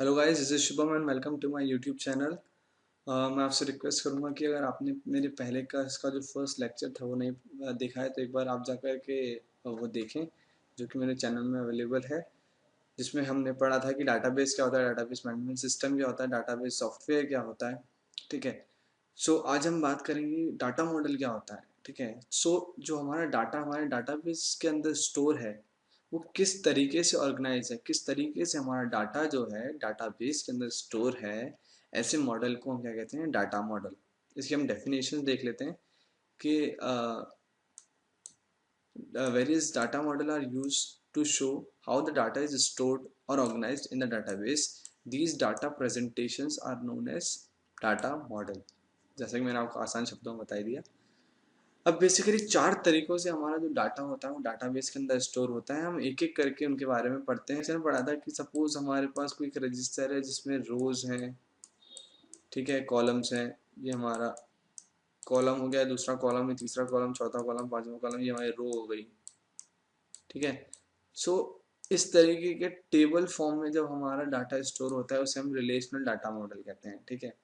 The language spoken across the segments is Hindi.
Hello guys, this is Shubham and welcome to my YouTube channel. मैं आपसे रिक्वेस्ट करूंगा कि अगर आपने मेरे पहले का इसका जो फर्स्ट लेक्चर था वो नहीं देखा है तो एक बार आप जाकर के वो देखें, जो कि मेरे चैनल में अवेलेबल है, जिसमें हमने पढ़ा था कि डाटाबेस क्या होता है, डाटाबेस मैनेजमेंट सिस्टम क्या होता है, डाटाबेस सॉफ्टवेयर क्या होता है। ठीक है। सो आज हम बात करेंगे डाटा मॉडल क्या होता है। ठीक है। सो जो हमारा डाटा हमारे डाटाबेस के अंदर स्टोर है वो किस तरीके से ऑर्गेनाइज है, किस तरीके से हमारा डाटा जो है डाटाबेस के अंदर स्टोर है, ऐसे मॉडल को हम क्या कहते हैं, डाटा मॉडल। इसकी हम डेफिनेशन देख लेते हैं कि various data model are used to show how the data is stored or organized in the database. These data presentations are known as data model. जैसा कि मैंने आपको आसान शब्दों में बता दिया। अब बेसिकली चार तरीकों से हमारा जो डाटा होता है वो डाटाबेस के अंदर स्टोर होता है। हम एक एक करके उनके बारे में पढ़ते हैं। जैसे पढ़ा था कि सपोज हमारे पास कोई एक रजिस्टर है जिसमें रोज हैं, ठीक है, कॉलम्स हैं। ये हमारा कॉलम हो गया, दूसरा कॉलम है, तीसरा कॉलम, चौथा कॉलम, पांचवा कॉलम, ये हमारी रो हो गई। ठीक है। सो इस तरीके के टेबल फॉर्म में जब हमारा डाटा स्टोर होता है उसे हम रिलेशनल डाटा मॉडल कहते हैं। ठीक है।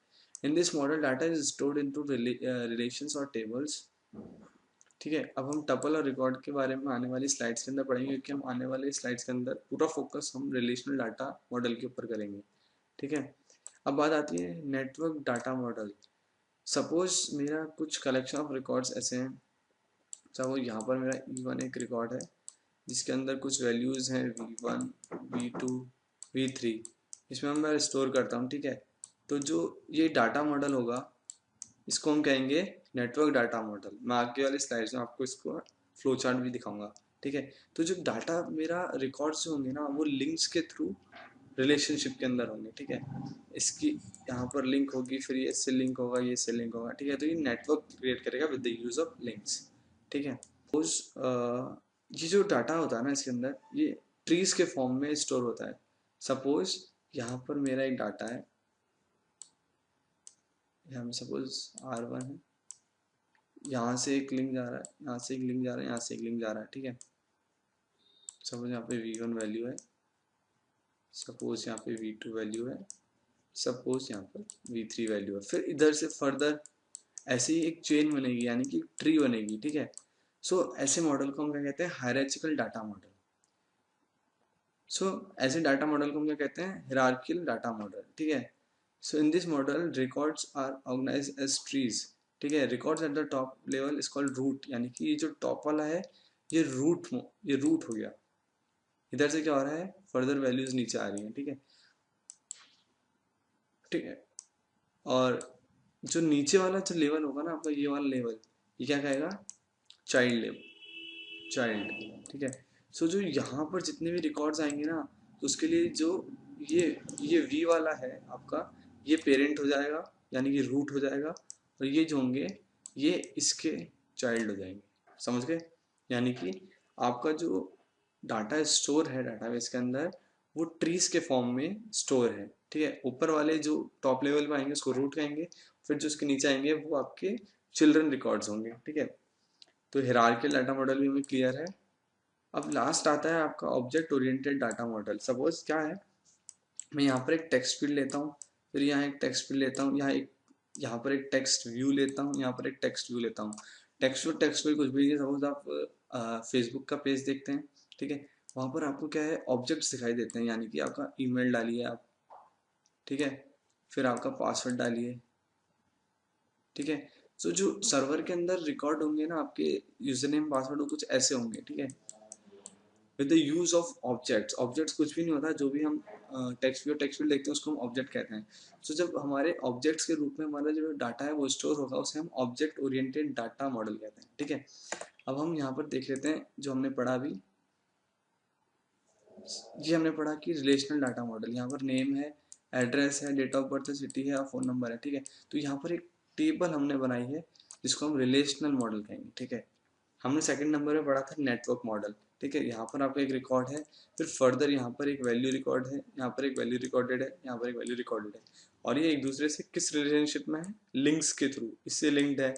इन this model data is stored into relations और टेबल्स। ठीक है। अब हम टपल और रिकॉर्ड के बारे में आने वाली स्लाइड्स के अंदर पढ़ेंगे, क्योंकि हम आने वाली स्लाइड्स के अंदर पूरा फोकस हम रिलेशनल डाटा मॉडल के ऊपर करेंगे। ठीक है। अब बात आती है नेटवर्क डाटा मॉडल। सपोज मेरा कुछ कलेक्शन ऑफ रिकॉर्ड्स ऐसे हैं। सपोज यहाँ पर मेरा E1 एक रिकॉर्ड है जिसके अंदर कुछ वैल्यूज़ हैं V1, V2, V3। इसमें मैं स्टोर करता हूँ। ठीक है। तो जो ये डाटा मॉडल होगा इसको हम कहेंगे नेटवर्क डाटा मॉडल। मैं आगे वाली स्लाइड्स में आपको इसको फ्लो चार्ट भी दिखाऊंगा। ठीक है। तो जो डाटा मेरा रिकॉर्ड्स होंगे ना वो लिंक्स के थ्रू रिलेशनशिप के अंदर होंगे। ठीक है। इसकी यहाँ पर लिंक होगी, फिर ये इससे लिंक होगा, ये इससे लिंक होगा। ठीक है। तो ये नेटवर्क क्रिएट करेगा with the use of links. ठीक है। उस ये जो डाटा होता है ना इसके अंदर ये ट्रीज के फॉर्म में स्टोर होता है। सपोज यहाँ पर मेरा एक डाटा है, यहाँ में सपोज R1 है, यहाँ से एक लिंक जा रहा है, यहाँ से एक लिंक जा रहा है, यहाँ से एक लिंक जा रहा है। ठीक है। सपोज यहाँ पे V1 वैल्यू है, सपोज यहाँ पे V2 वैल्यू है, सपोज यहाँ पर V3 वैल्यू है। फिर इधर से फर्दर ऐसे ही एक चेन बनेगी, यानी कि ट्री बनेगी। ठीक है। सो ऐसे मॉडल को हम क्या कहते हैं, हायरार्चिकल डाटा मॉडल। सो ऐसे डाटा मॉडल को हम क्या कहते हैं, हिरार्कियल डाटा मॉडल। ठीक है। So in this model records are organize as trees. ठीक है। Records at the top level is called root, यानी कि ये जो टॉप वाला है ये रूट हो गया। इधर से क्या हो रहा है, फर्दर वैल्यूज नीचे आ रही हैं। ठीक है। ठीक है। और जो नीचे वाला जो लेवल होगा ना आपका, ये वाला लेवल, ये क्या कहेगा, चाइल्ड लेवल, चाइल्ड। ठीक है। सो जो यहाँ पर जितने भी रिकॉर्ड्स आएंगे ना तो उसके लिए जो ये ये वी वाला है आपका, ये पेरेंट हो जाएगा, यानी कि रूट हो जाएगा। और ये जो होंगे ये इसके चाइल्ड हो जाएंगे। समझ गए। यानी कि आपका जो डाटा स्टोर है डाटाबेस के अंदर वो ट्रीज के फॉर्म में स्टोर है। ठीक है। ऊपर वाले जो टॉप लेवल पे आएंगे उसको रूट कहेंगे, फिर जो उसके नीचे आएंगे वो आपके चिल्ड्रन रिकॉर्ड्स होंगे। ठीक है। तो हिरार्कियल डाटा मॉडल भी हमें क्लियर है। अब लास्ट आता है आपका object oriented data model. Suppose क्या है, मैं यहाँ पर एक टेक्स्ट फील्ड लेता हूँ, फिर यहाँ एक टेक्स्ट फील्ड लेता हूँ, यहाँ पर एक टेक्स्ट व्यू लेता हूँ, यहाँ पर एक टेक्स्ट व्यू लेता हूँ। टेक्स्ट व्यू कुछ भी नहीं, सपोज आप फेसबुक का पेज देखते हैं। ठीक है। वहाँ पर आपको क्या है, ऑब्जेक्ट्स दिखाई देते हैं, यानी कि आपका ईमेल डालिए आप। ठीक है। फिर आपका पासवर्ड डालिए। ठीक है। तो जो सर्वर के अंदर रिकॉर्ड होंगे ना आपके यूजर नेम पासवर्ड, वो कुछ ऐसे होंगे। ठीक है। With the use of objects. Objects कुछ भी नहीं होता, जो भी हम टेक्स्ट व्यू देखते हैं उसको हम ऑब्जेक्ट कहते हैं। सो जब हमारे ऑब्जेक्ट्स के रूप में हमारा जो डाटा है वो स्टोर होगा उसे हम ऑब्जेक्ट ओरिएंटेड डाटा मॉडल कहते हैं। ठीक है। अब हम यहाँ पर देख लेते हैं जो हमने पढ़ा अभी। ये हमने पढ़ा कि रिलेशनल डाटा मॉडल, यहाँ पर नेम है, एड्रेस है, डेट ऑफ बर्थ है, सिटी है और फोन नंबर है। ठीक है। तो यहाँ पर एक टेबल हमने बनाई है जिसको हम रिलेशनल मॉडल कहेंगे। ठीक है। हमने सेकंड नंबर में पढ़ा था नेटवर्क मॉडल। ठीक है। यहाँ पर आपका एक रिकॉर्ड है, फिर फर्दर यहाँ पर एक वैल्यू रिकॉर्ड है, यहाँ पर एक वैल्यू रिकॉर्डेड है, यहाँ पर एक वैल्यू रिकॉर्डेड है। और ये एक दूसरे से किस रिलेशनशिप में है, लिंक्स के थ्रू, इससे लिंक्ड है,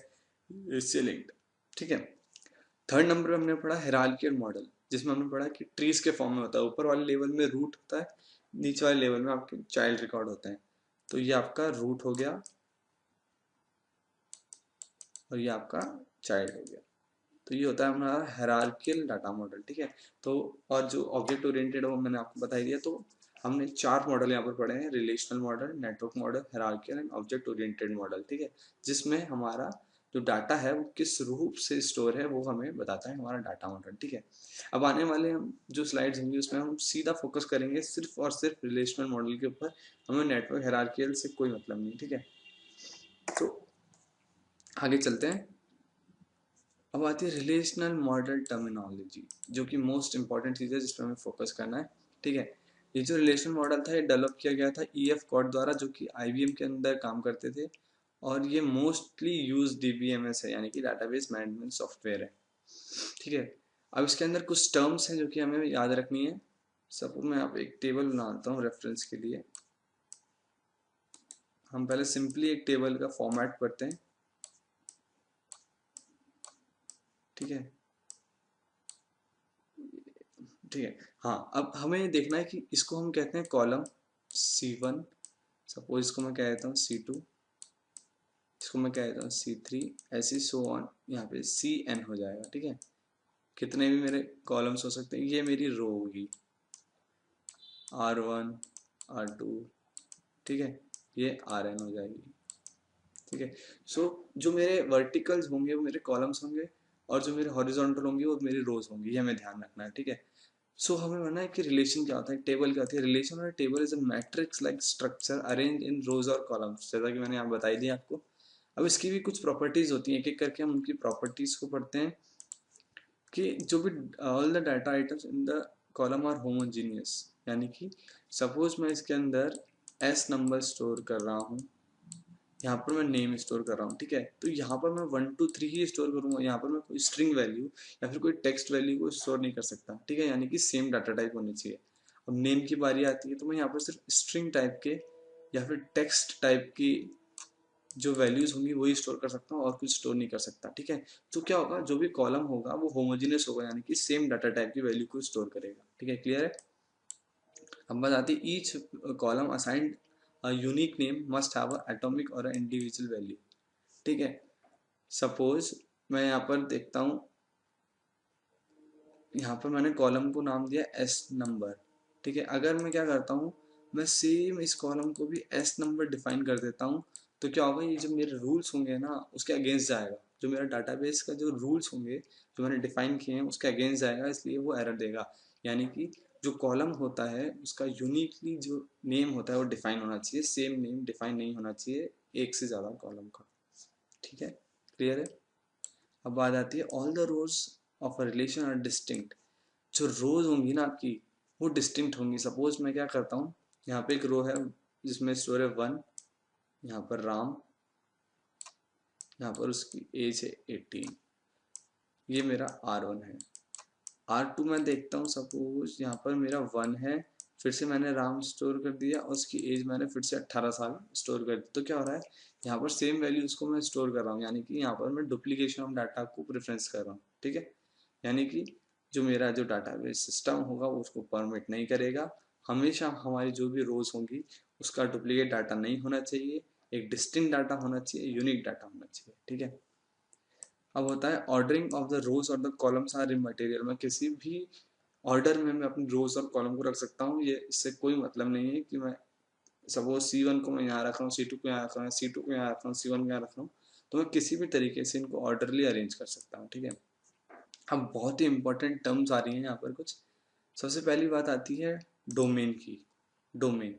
इससे लिंक्ड। ठीक है। थर्ड नंबर पे हमने पढ़ा हिरार्कियल मॉडल, जिसमें हमने पढ़ा कि ट्रीज के फॉर्म में होता है। ऊपर वाले लेवल में रूट होता है, नीचे वाले लेवल में आपके चाइल्ड रिकॉर्ड होते हैं। तो ये आपका रूट हो गया और ये आपका चाइल्ड हो गया। तो ये होता है हमारा हायरार्किकल डाटा मॉडल, ठीक है। तो और जो ऑब्जेक्ट ओरिएंटेड है वो मैंने आपको बता दिया। तो हमने 4 मॉडल यहाँ पर पढ़े हैं, relational model, network model, hierarchical and object oriented model, ठीक है। जिसमें हमारा जो डाटा है वो किस रूप से स्टोर है वो हमें बताता है हमारा डाटा मॉडल, ठीक है। अब आने वाले हम जो स्लाइड्स होंगी उसमें हम सीधा फोकस करेंगे सिर्फ और सिर्फ रिलेशनल मॉडल के ऊपर। हमें नेटवर्क हायरार्किकल से कोई मतलब नहीं, ठीक है। तो आगे चलते हैं। अब आती है रिलेशनल मॉडल टर्मिनोलॉजी, जो कि मोस्ट इंपॉर्टेंट चीज़ है जिस पर हमें फोकस करना है, ठीक है। ये जो रिलेशनल मॉडल था ये डेवलप किया गया था EF कॉड द्वारा, जो कि IBM के अंदर काम करते थे। और ये मोस्टली यूज DBMS है, यानी कि डाटाबेस मैनेजमेंट सॉफ्टवेयर है, ठीक है। अब इसके अंदर कुछ टर्म्स हैं जो कि हमें याद रखनी है। सपोज मैं आप एक टेबल बनाता हूँ रेफरेंस के लिए। हम पहले सिंपली एक टेबल का फॉर्मेट पढ़ते हैं, ठीक है, ठीक है। हाँ, अब हमें देखना है कि इसको हम कहते हैं कॉलम C1, सपोज इसको मैं कह देता हूँ C2, इसको मैं कह देता हूँ C3, ऐसे सो ऑन, यहाँ पे CN हो जाएगा, ठीक है। कितने भी मेरे कॉलम्स हो सकते हैं। ये मेरी रो होगी R1, R2, ठीक है, ये RN हो जाएगी, ठीक है। सो जो मेरे वर्टिकल्स होंगे वो मेरे कॉलम्स होंगे, और जो मेरे हॉरिजॉन्टल होंगे वो मेरी रोज होंगी, ये हमें ध्यान रखना है, ठीक है। सो हमें पढ़ना है कि रिलेशन क्या होता है, टेबल क्या होती है। Relation or table is a matrix like structure arrange in rows और कॉलम्स, जैसा कि मैंने यहाँ बताई दी आपको। अब इसकी भी कुछ प्रॉपर्टीज होती हैं, एक एक करके हम उनकी प्रॉपर्टीज को पढ़ते हैं। कि जो भी all the data items in the column are homogeneous, यानी कि सपोज मैं इसके अंदर S नंबर स्टोर कर रहा हूँ, यहाँ पर मैं नेम स्टोर कर रहा हूँ, ठीक है। तो यहाँ पर मैं 1 2 3 ही स्टोर करूंगा, यहाँ पर मैं कोई स्ट्रिंग वैल्यू या फिर कोई टेक्स्ट वैल्यू को स्टोर नहीं कर सकता, ठीक है। यानी कि सेम डाटा टाइप होनी चाहिए। अब नेम की बारी आती है तो मैं यहाँ पर सिर्फ स्ट्रिंग टाइप के या फिर टेक्स्ट टाइप की जो वैल्यूज होंगी वही स्टोर कर सकता हूँ, और कुछ स्टोर नहीं कर सकता, ठीक है। तो क्या होगा, जो भी कॉलम होगा वो होमोजीनियस होगा, यानी कि सेम डाटा टाइप की वैल्यू को स्टोर करेगा, ठीक है, क्लियर है। अब बात आती है each column assigned unique name must have a atomic और इंडिविजुअल वैल्यू, ठीक है। सपोज मैं यहाँ पर देखता हूँ, यहाँ पर मैंने कॉलम को नाम दिया S नंबर, ठीक है। अगर मैं क्या करता हूँ, मैं सेम इस कॉलम को भी S नंबर डिफाइन कर देता हूँ, तो क्या होगा, ये जो मेरे रूल्स होंगे ना उसके अगेंस्ट जाएगा। जो मेरा डाटाबेस का जो रूल्स होंगे जो मैंने डिफाइन किए हैं उसके अगेंस्ट जाएगा, इसलिए वो एरर देगा। यानी कि जो कॉलम होता है उसका यूनिकली जो नेम होता है वो डिफाइन होना चाहिए, सेम नेम डिफाइन नहीं होना चाहिए एक से ज़्यादा कॉलम का, ठीक है, क्लियर है। अब बात आती है all the rows of a relation are distinct. जो रोज होंगी ना आपकी वो डिस्टिंक्ट होंगी। सपोज मैं क्या करता हूँ, यहाँ पे एक रो है जिसमें स्टोर है 1, यहाँ पर राम, यहाँ पर उसकी एज है 18, ये मेरा R1 है। R2 मैं देखता हूँ, सपोज यहाँ पर मेरा 1 है, फिर से मैंने राम स्टोर कर दिया और उसकी एज मैंने फिर से 18 साल स्टोर कर दी। तो क्या हो रहा है, यहाँ पर सेम वैल्यूज को मैं स्टोर कर रहा हूँ, यानी कि यहाँ पर मैं डुप्लीकेशन ऑफ डाटा को प्रेफरेंस कर रहा हूँ, ठीक है। यानी कि जो मेरा जो डाटाबेस सिस्टम होगा वो उसको परमिट नहीं करेगा। हमेशा हमारी जो भी रोज होंगी उसका डुप्लीकेट डाटा नहीं होना चाहिए, एक डिस्टिंक्ट डाटा होना चाहिए, यूनिक डाटा होना चाहिए, ठीक है। अब होता है ऑर्डरिंग ऑफ द रोज और द कॉलम्स आर इमटेरियल। मैं किसी भी ऑर्डर में मैं अपनी रोज और कॉलम को रख सकता हूँ, ये इससे कोई मतलब नहीं है कि मैं सपोज C1 को मैं यहाँ रख रहा हूँ, C2 को यहाँ रख रहा हूँ, C2 को यहाँ रख रहा हूँ, C1 को यहाँ रख रहा हूँ। तो मैं किसी भी तरीके से इनको ऑर्डरली अरेंज कर सकता हूँ, ठीक है। अब बहुत ही इंपॉर्टेंट टर्म्स आ रही हैं यहाँ पर कुछ। सबसे पहली बात आती है डोमेन की। डोमेन,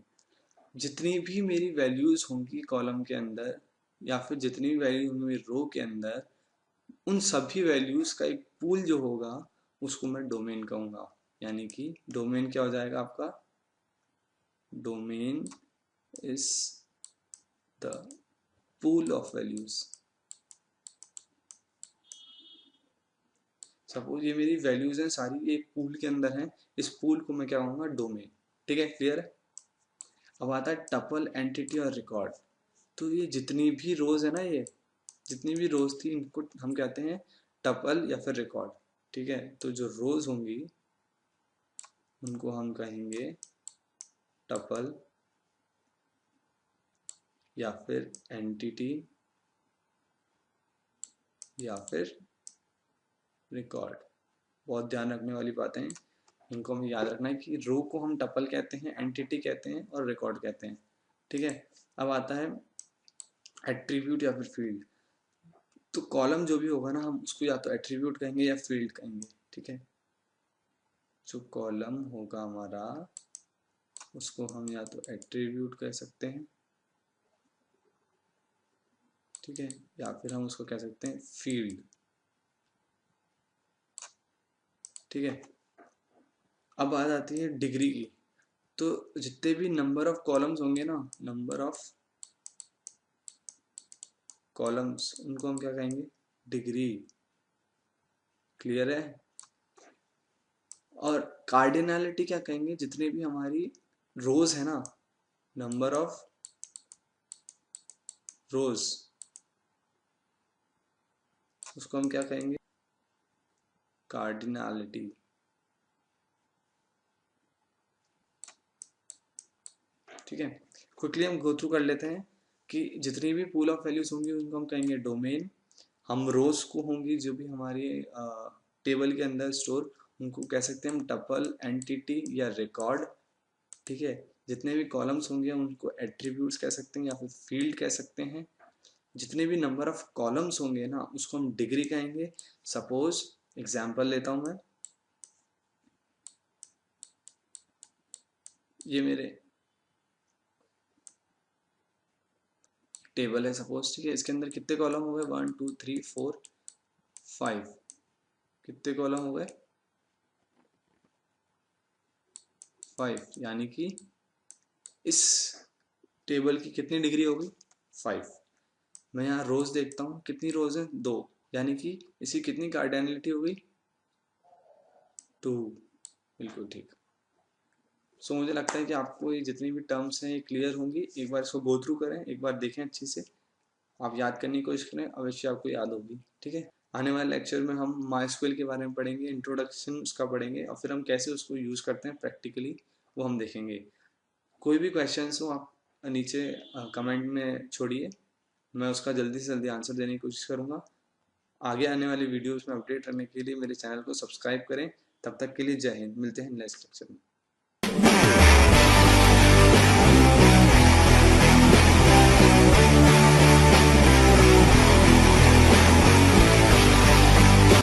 जितनी भी मेरी वैल्यूज होंगी कॉलम के अंदर या फिर जितनी भी वैल्यू होंगी मेरी रो के अंदर, उन सभी वैल्यूज का एक पूल जो होगा उसको मैं डोमेन कहूंगा। यानी कि डोमेन क्या हो जाएगा आपका, domain is the pool of values. Suppose ये मेरी वैल्यूज हैं सारी एक पूल के अंदर हैं, इस पूल को मैं क्या कहूंगा, डोमेन, ठीक है, क्लियर है। अब आता है टपल, एंटिटी और रिकॉर्ड। तो ये जितनी भी रोज है ना, ये जितनी भी रोज थी इनको हम कहते हैं टपल या फिर रिकॉर्ड, ठीक है। तो जो रोज होंगी उनको हम कहेंगे टपल या फिर एंटिटी या फिर रिकॉर्ड। बहुत ध्यान रखने वाली बातें हैं, इनको हमें याद रखना है कि रो को हम टपल कहते हैं, एंटिटी कहते हैं और रिकॉर्ड कहते हैं। ठीक है, अब आता है एट्रीब्यूट या फिर फील्ड। तो कॉलम जो भी होगा ना, हम उसको या तो एट्रीब्यूट कहेंगे या फील्ड कहेंगे। ठीक है, जो कॉलम होगा हमारा उसको हम या तो एट्रीब्यूट कह सकते हैं, ठीक है, या फिर हम उसको कह सकते हैं फील्ड। ठीक है, अब बात आती है डिग्री की। तो जितने भी नंबर ऑफ कॉलम्स होंगे ना, नंबर ऑफ कॉलम्स, उनको हम क्या कहेंगे, डिग्री। क्लियर है। और कार्डिनलिटी क्या कहेंगे, जितने भी हमारी रोज है ना, नंबर ऑफ रोज, उसको हम क्या कहेंगे, कार्डिनलिटी। ठीक है, क्विकली हम गो थ्रू कर लेते हैं कि जितनी भी पूल ऑफ वैल्यूज होंगी उनको हम कहेंगे डोमेन। हम रोज को होंगी जो भी हमारी टेबल के अंदर स्टोर, उनको कह सकते हैं हम टपल, एंटिटी या रिकॉर्ड। ठीक है, जितने भी कॉलम्स होंगे हम उनको एट्रीब्यूट्स कह सकते हैं या फिर फील्ड कह सकते हैं। जितने भी नंबर ऑफ कॉलम्स होंगे ना उसको हम डिग्री कहेंगे। सपोज एग्जांपल लेता हूं मैं, ये मेरे टेबल है सपोज। ठीक है, इसके अंदर कितने कॉलम हो गए, 1 2 3 4 5। कितने कॉलम हो गए, 5। यानी कि इस टेबल की कितनी डिग्री होगी, 5। मैं यहाँ रोज देखता हूँ, कितनी रोज है, 2। यानी कि इसकी कितनी कार्डिनलिटी होगी, 2। बिल्कुल ठीक। सो मुझे लगता है कि आपको ये जितनी भी टर्म्स हैं ये क्लियर होंगी। एक बार इसको गो थ्रू करें, एक बार देखें अच्छे से, आप याद करने की कोशिश करें, अवश्य आपको याद होगी। ठीक है, आने वाले लेक्चर में हम माइस्क्वेल के बारे में पढ़ेंगे, इंट्रोडक्शन उसका पढ़ेंगे और फिर हम कैसे उसको यूज़ करते हैं प्रैक्टिकली वो हम देखेंगे। कोई भी क्वेश्चंस हो आप नीचे कमेंट में छोड़िए, मैं उसका जल्दी से जल्दी आंसर देने की कोशिश करूँगा। आगे आने वाली वीडियोस में अपडेट रहने के लिए मेरे चैनल को सब्सक्राइब करें। तब तक के लिए जय हिंद, मिलते हैं नेक्स्ट लेक्चर में।